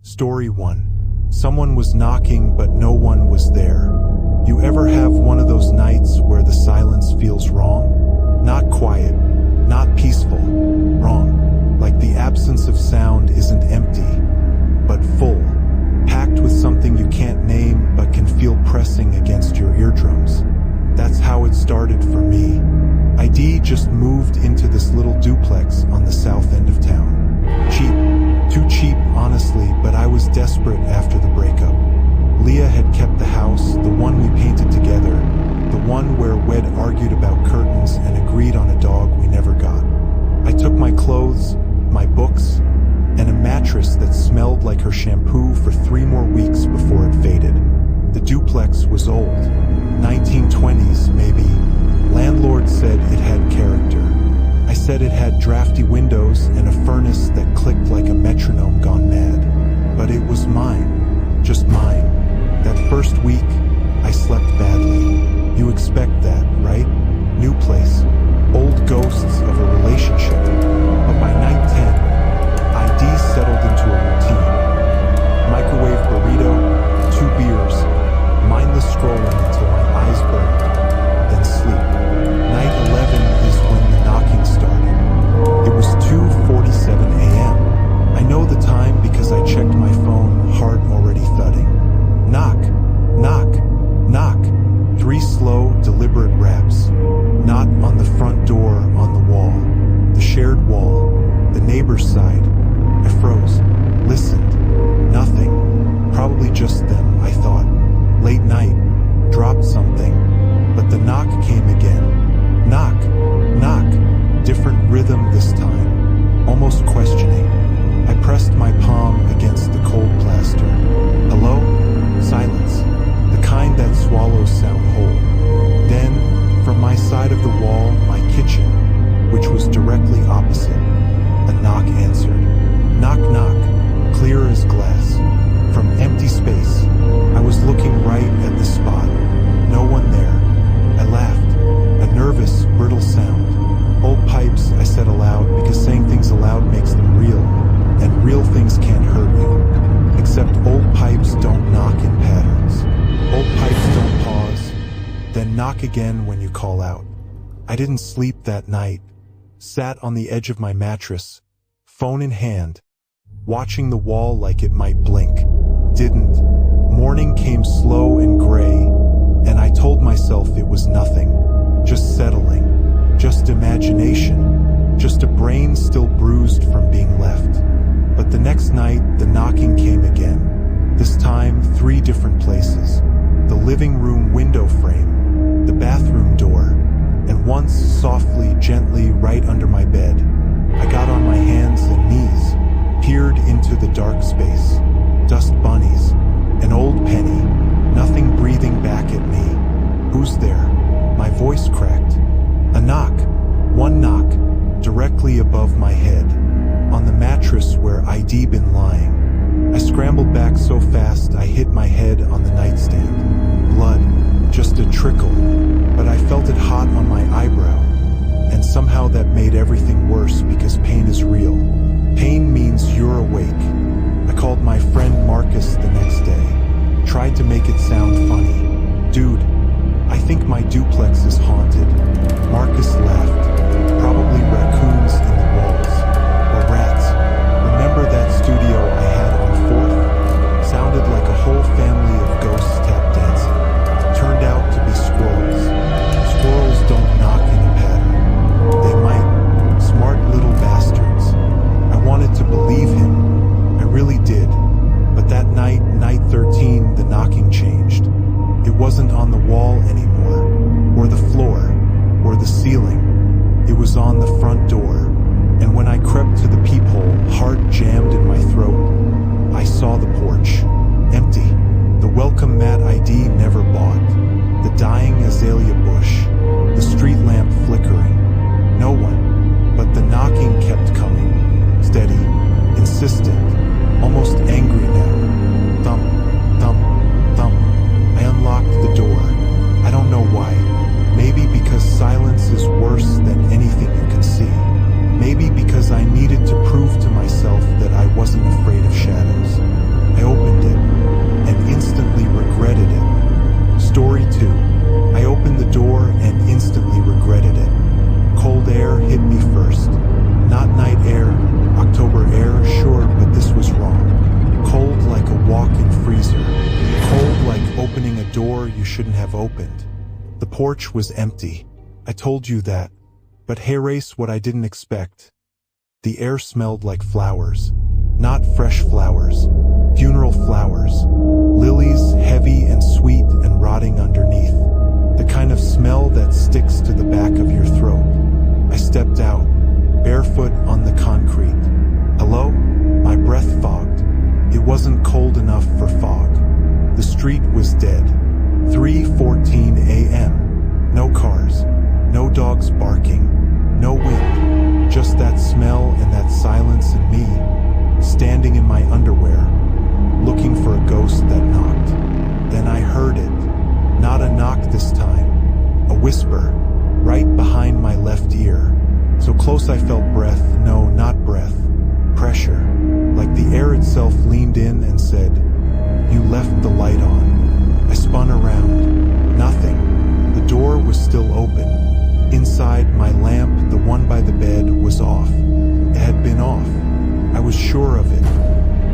Story 1. Someone was knocking, but no one was there. You ever have one of those nights where the silence feels wrong? Not quiet, not peaceful, wrong. Like the absence of sound isn't empty, but full, packed with something you can't name but can feel pressing against your eardrums. That's how it started for me. ID just moved into this little duplex on the south end of town. Cheap, too cheap honestly, but I was desperate after the breakup. Leah had kept the house, the one we painted together, the one where we'd argued about curtains and agreed on a dog we never got. I took my clothes, my books, and a mattress that smelled like her shampoo for 3 more weeks before it faded. The duplex was old, 1920s maybe. Landlord said it had character. I said it had drafty windows and a furnace that clicked like a metronome gone mad. But it was mine, just mine. That first week, I slept badly. You expect that, right? New place, old ghosts of a relationship. But by night 10, ID settled into a routine. Microwave burrito, 2 beers, mindless scrolling until my eyes burned, then sleep. Night 11 is when the knocking started. It was 2:47 a.m. I know the time because I checked my phone, heart already thudding. Knock, knock, knock. 3 slow, deliberate raps. Not on the front door, on the wall. The shared wall, the neighbor's side. I froze, listened. Nothing. Probably just them, I thought. Late night, dropped something. But the knock came again. Knock, knock. Different rhythm this time. Almost questioning. I pressed my palm against the cold plaster. Hello? Silence. The kind that swallows sound whole. Then, from my side of the wall, my kitchen, which was directly opposite, a knock answered. Knock, knock. Clear as glass. From empty space, I was looking right at the spot. No one there. I laughed. A nervous, brittle sound. Old pipes, I said aloud, because saying things aloud makes them real, and real things can't hurt you. Except old pipes don't knock in patterns. Old pipes don't pause, then knock again when you call out. I didn't sleep that night. Sat on the edge of my mattress, phone in hand, watching the wall like it might blink. Didn't. Morning came slow and gray, and I told myself it was nothing. Just settling. Just imagination. Just a brain still bruised from being left. But the next night, the knocking came again. This time, 3 different places. The living room window frame, the bathroom door, and once softly, gently, right under my bed. I got on my hands and knees, peered into the dark space. Dust bunnies, an old penny, nothing breathing back at me. Who's there? My voice cracked. A knock, 1 knock, directly above my head, on the mattress where I'd been lying. I scrambled back so fast I hit my head on the nightstand. Blood, just a trickle, but I felt it hot on my eyebrow, and somehow that made everything worse because pain is real. Pain means you're awake. I called my friend Marcus the next day, tried to make it sound funny. Dude, I think my duplex is haunted. Marcus laughed. Probably raccoons in the walls. Or rats. Remember that studio I had on 4th? Sounded like a whole family of ghosts tap dancing. Turned out to be squirrels. Squirrels don't knock in a pattern. They might. Smart little bastards. I wanted to believe him. I really did. But that night, night 13, the knocking changed. It wasn't on the wall anymore, or the floor, or the ceiling. It was on the front door, and when I crept to the peephole, heart jammed in my throat, I saw the porch, empty, the welcome mat ID never bought, the dying azalea bush, the street lamp flickering. No one, but the knocking kept coming, steady, insistent, almost angry now. Thump, thump, thump. I unlocked the door. I don't know why. Maybe because silence is worse than anything you can see. Maybe because I needed to prove to myself that I wasn't afraid of shadows. door you shouldn't have opened. The porch was empty. I told you that. But hey, race, what I didn't expect. The air smelled like flowers. Not fresh flowers. Funeral flowers. Lilies, heavy and sweet and rotting underneath. The kind of smell that sticks to the back of your throat. I stepped out, barefoot on the concrete. Hello? My breath fogged. It wasn't cold enough for fog. The street was dead. 3:14 a.m. No cars. No dogs barking. No wind. Just that smell and that silence and me, standing in my underwear, looking for a ghost that knocked. Then I heard it. Not a knock this time. A whisper, right behind my left ear. So close I felt breath. No, not breath. Pressure. Like the air itself leaned in and said, "You left the light on." I spun around. Nothing. The door was still open. Inside, my lamp, the one by the bed, was off. It had been off. I was sure of it.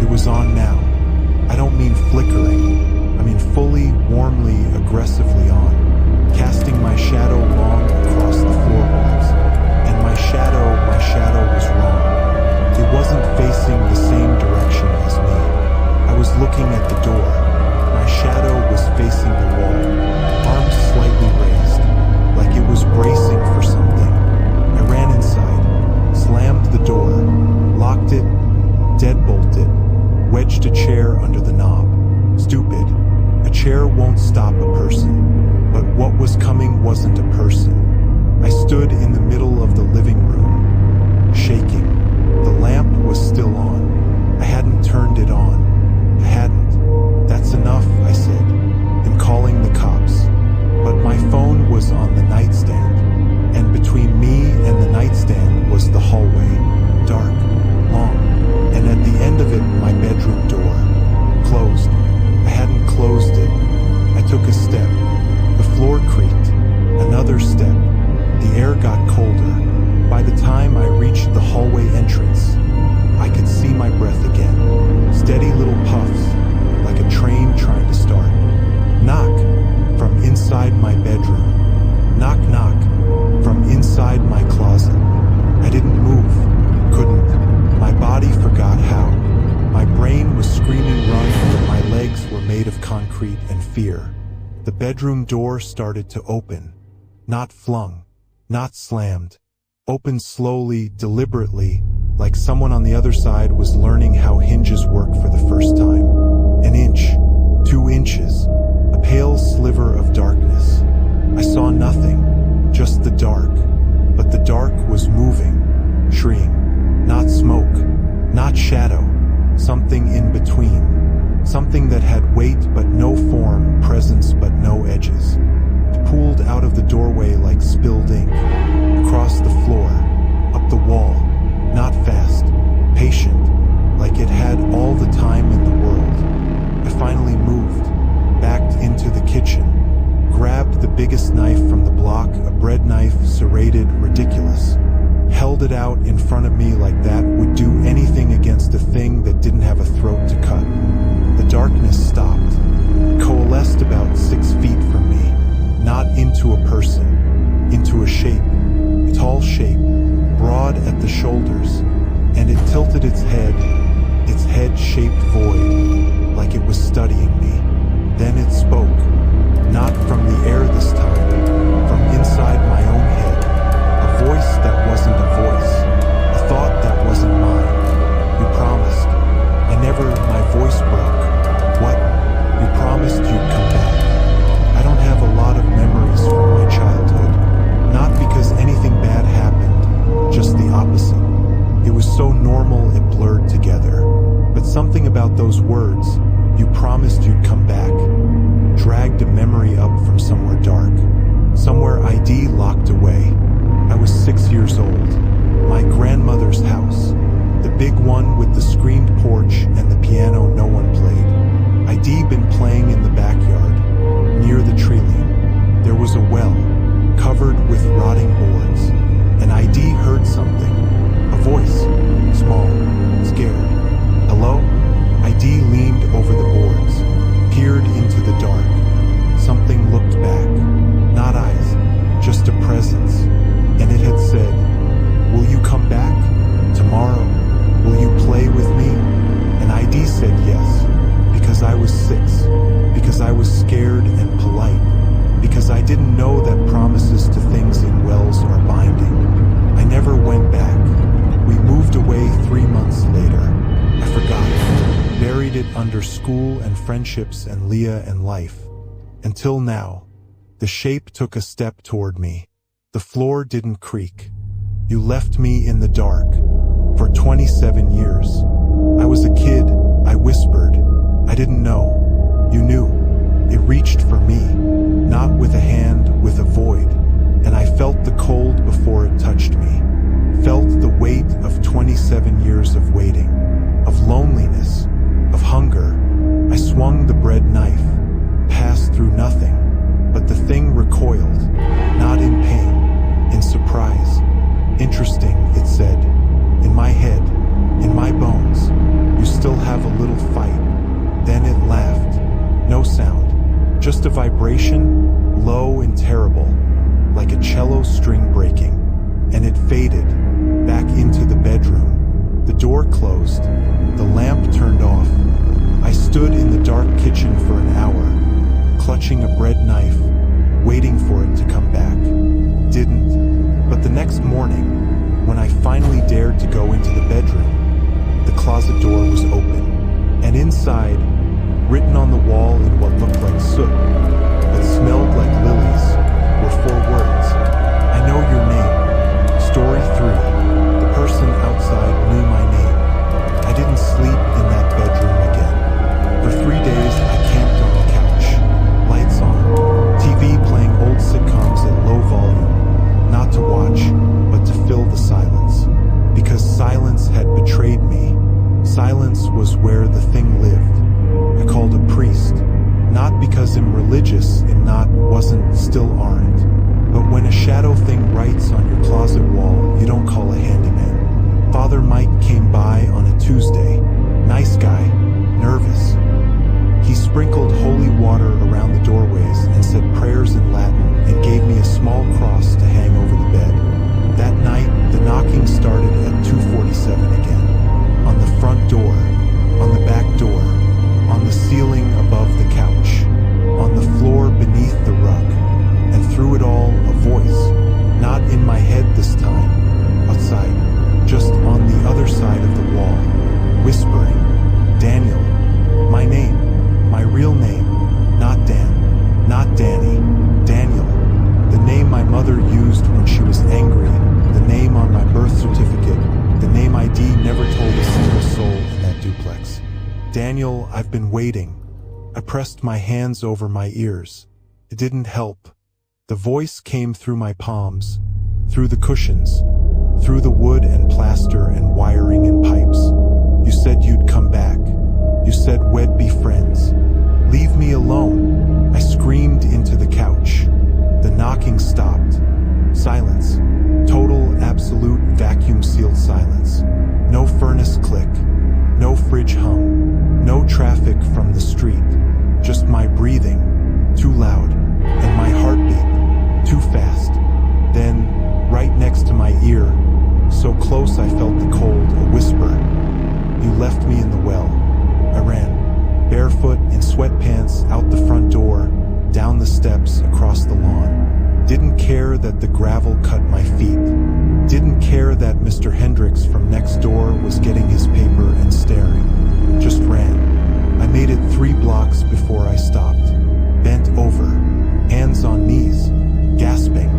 It was on now. I don't mean flickering. I mean fully, warmly, aggressively on. Casting my shadow long across the floorboards. And my shadow was wrong. It wasn't facing the same direction as me. I was looking at the door. My shadow was facing the wall, arms slightly raised, like it was bracing for something. I ran inside, slammed the door, locked it, deadbolted, wedged a chair under the knob. Stupid. A chair won't stop a person. But what was coming wasn't a person. I stood in the middle of the living room, shaking. The lamp was still on. I hadn't turned it on. I hadn't. "That's enough," I said. "I'm calling the cops." But my phone was on the nightstand, and between me and the nightstand was the hallway, dark, long, and at the end of it my bedroom door, closed. I hadn't closed it. I took a step. The floor creaked. Another step. The air got colder. By the time I reached the hallway entrance, I could see my breath again. Steady little puffs, like a train trying to start. Knock, from inside my bedroom. Knock, knock, from inside my closet. I didn't move, couldn't. My body forgot how. My brain was screaming run, but my legs were made of concrete and fear. The bedroom door started to open. Not flung, not slammed. Opened slowly, deliberately, like someone on the other side was learning how hinges work for the first time. An inch, 2 inches, a pale sliver of darkness. I saw nothing, just the dark. But the dark was moving, shrieking. Not smoke, not shadow, something in between. Something that had weight but no form, presence but no edges. It pooled out of the doorway like spilled ink, across the floor, up the wall, not fast, patient, like it had all the time in the world. I finally moved, backed into the kitchen, grabbed the biggest knife from the block, a bread knife, serrated, ridiculous, held it out in front of me like that would do anything against a thing that didn't have a throat to cut. The darkness stopped, coalesced about 6 feet from me, not into a person, into a shape, a tall shape, broad at the shoulders, and it tilted its head-shaped void, like it was studying me. Then it spoke, not from the air this time, from inside my own head, a voice that wasn't a voice, a thought that wasn't mine. "You promised." My voice broke. "What? You promised you'd come back." I don't have a lot of memories from my childhood, not because anything bad happened, just the opposite. It was so normal it blurred together. But something about those words, "You promised you'd come back," dragged a memory up from somewhere dark, somewhere ID locked away. I was 6 years old. My grandmother's house, the big one with the screened porch and the piano no one played. ID been playing in the backyard, near the tree-line. There was a well, covered with rotting boards, and ID heard something. A voice, small, scared. "Hello?" ID leaned over the boards, peered into the dark. Something was 6, because I was scared and polite, because I didn't know that promises to things in wells are binding. I never went back. We moved away 3 months later. I forgot, buried it under school and friendships and Leah and life. Until now, the shape took a step toward me. The floor didn't creak. You left me in the dark. For 27 years. I was a kid, I whispered. I didn't know. You knew. It reached for me. Not with a hand, with a void. And I felt the cold before it touched me. Felt the weight of 27 years of waiting. Of loneliness. Of hunger. I swung the bread knife. Passed through nothing. But the thing recoiled. Not in pain. In surprise. Interesting, it said. In my head, in my bones, you still have a little fight. Then it laughed. No sound. Just a vibration, low and terrible, like a cello string breaking. And it faded, back into the bedroom. The door closed. The lamp turned off. I stood in the dark kitchen for an hour, clutching a bread knife, waiting for it to come back. Didn't. But the next morning, when I finally dared to go into the bedroom, the closet door was open, and inside, written on the wall in what looked like soot, but smelled like lilies, were 4 words. I know your name. Story 3. The person outside knew my name. I didn't sleep in that bedroom again. For 3 days, I camped on the couch. Lights on. TV playing old sitcoms at low volume. Not to watch, but to fill the silence. Because silence had betrayed me. Silence was where the thing lived. I called a priest. Not because I'm religious and not wasn't still aren't. But when a shadow thing writes on your closet wall, you don't call a handyman. Father Mike came by on a Tuesday. Nice guy, nervous. He sprinkled holy water around the doorways and said prayers in Latin and gave me a small cross to hang over the bed. That night, the knocking started at 2:47 again. On the front door, on the back door, on the ceiling above the couch, on the floor beneath the rug. And through it all, a voice, not in my head this time, outside, just on the other side of the wall, whispering, Daniel, my name, my real name, not Dan, not Danny, Daniel, the name my mother used when she was angry, the name on my birth certificate, the name ID never told a single soul in that duplex. Daniel, I've been waiting. I pressed my hands over my ears. It didn't help. The voice came through my palms, through the cushions, through the wood and plaster and wiring and pipes. You said you'd come back. You said we'd be friends. Leave me alone. I screamed into the couch. The knocking stopped. Silence. Total, absolute, vacuum-sealed silence. No furnace click. No fridge hum. No traffic from the street. Just my breathing. Too loud. And my heartbeat. Too fast. Then, right next to my ear, so close I felt the cold, a whisper. You left me in the well. I ran, barefoot in sweatpants, out the front door, down the steps, across the lawn. Didn't care that the gravel cut my feet. Didn't care that Mr. Hendricks from next door was getting his paper and staring. Just ran. I made it 3 blocks before I stopped. Bent over, hands on knees, gasping.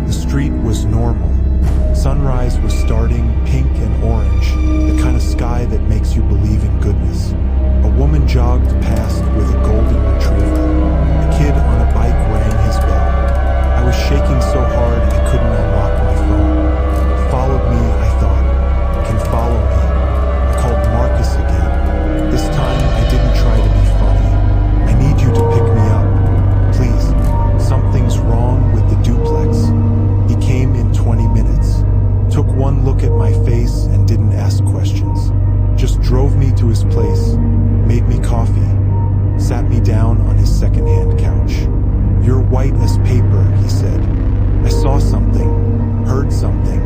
The street was normal. Sunrise was starting, pink and orange, the kind of sky that makes you believe in goodness. A woman jogged past with a golden retriever. A kid on a bike rang his bell. I was shaking so hard I couldn't unlock my phone. It followed me, I thought. Can follow me. I called Marcus again. This time I didn't try to be funny. I need you to pick me up. Please. Something's wrong with the duplex. He came in 20 minutes. Took one look at my face and didn't ask questions. Just drove me to his place, made me coffee, sat me down on his second-hand couch. You're white as paper, he said. I saw something, heard something.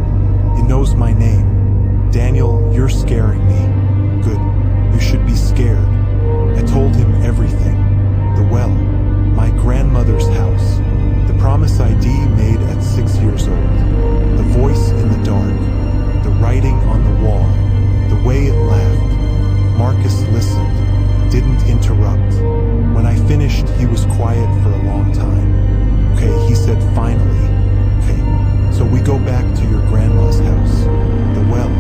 It knows my name. Daniel, you're scaring me. Good. You should be scared. I told him everything. finished, he was quiet for a long time. Okay, he said finally. Okay, so we go back to your grandma's house, the well.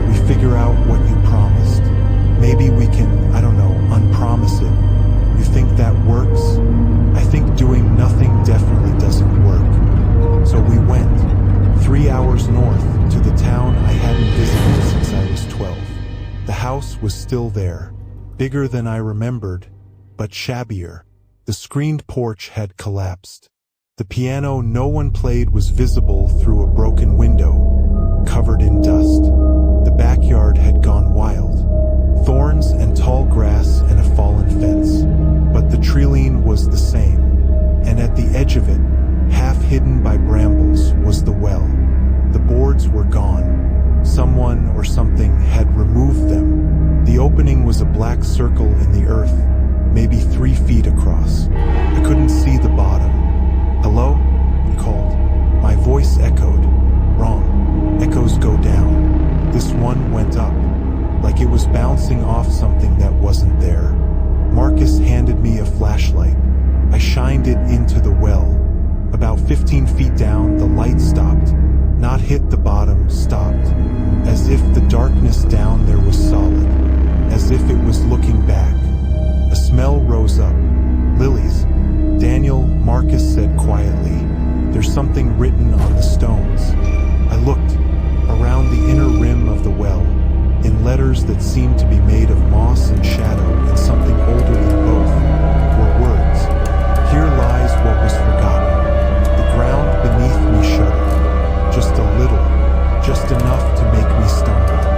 We figure out what you promised. Maybe we can, I don't know, unpromise it. You think that works? I think doing nothing definitely doesn't work. So we went 3 hours north to the town I hadn't visited since I was 12. The house was still there, bigger than I remembered, but shabbier. The screened porch had collapsed. The piano no one played was visible through a broken window, covered in dust. The backyard had gone wild. Thorns and tall grass and a fallen fence. But the treeline was the same, and at the edge of it, half hidden by brambles, was the well. The boards were gone. Someone or something had removed them. The opening was a black circle in the earth, maybe 3 feet across. I couldn't see the bottom. Hello? I called. My voice echoed. Wrong. Echoes go down. This one went up, like it was bouncing off something that wasn't there. Marcus handed me a flashlight. I shined it into the well. About 15 feet down, the light stopped. Not hit the bottom, stopped. As if the darkness down there was solid. As if it was looking back. A smell rose up. Lilies. Daniel, Marcus said quietly. There's something written on the stones. I looked around the inner rim of the well, in letters that seemed to be made of moss and shadow, and something older than both were words. Here lies what was forgotten. The ground beneath me shuddered. Just a little, just enough to make me stumble.